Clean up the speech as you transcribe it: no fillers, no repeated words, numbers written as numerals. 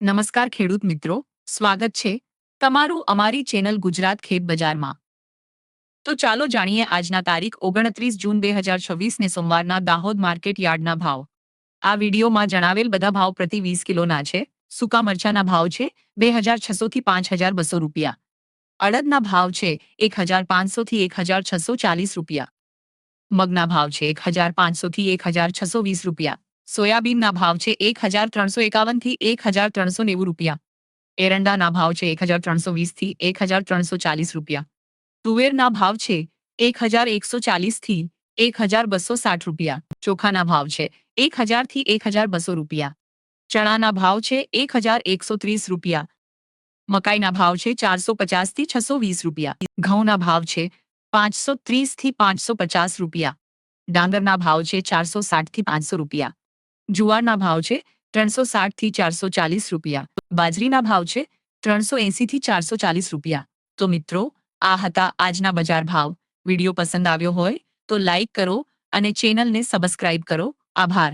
નમસ્કાર ખેડૂત મિત્રો, સ્વાગત છે તમારું અમારી ચેનલ ગુજરાત ખેત બજારમાં. તો ચાલો જાણીએ આજના તારીખ 29 જૂન 2026 ને સોમવારના દાહોદ માર્કેટ યાર્ડના ભાવ. આ વિડીયોમાં જણાવેલ બધા ભાવ પ્રતિ 20 કિલોના છે. સૂકા મરચાના ભાવ છે 2600 થી 5200 રૂપિયા. અડદના ભાવ છે 1500 થી 1640 રૂપિયા. મગના ભાવ છે 1500 થી 1620 રૂપિયા. સોયાબીનના ભાવ છે 1351 થી 1390 રૂપિયા. એરંડાના ભાવ છે 1320 થી 1340 રૂપિયા. તુવેરના ભાવ છે 1140 થી 1260 રૂપિયા. ચોખાના ભાવ છે 1000 થી 1200 રૂપિયા. ચણાના ભાવ છે 1130 રૂપિયા. મકાઈના ભાવ છે 450 થી 620 રૂપિયા. ઘઉંના ભાવ છે 530 થી 550 રૂપિયા. ડાંગરના ભાવ છે 460 થી 500 રૂપિયા. જુવારના ભાવ છે 360 થી 440 રૂપિયા. બાજરીના ભાવ છે 380 થી 440 રૂપિયા. તો મિત્રો, આ હતા આજના બજાર ભાવ. વિડીયો પસંદ આવ્યો હોય તો લાઈક કરો અને ચેનલને સબસ્ક્રાઇબ કરો. આભાર.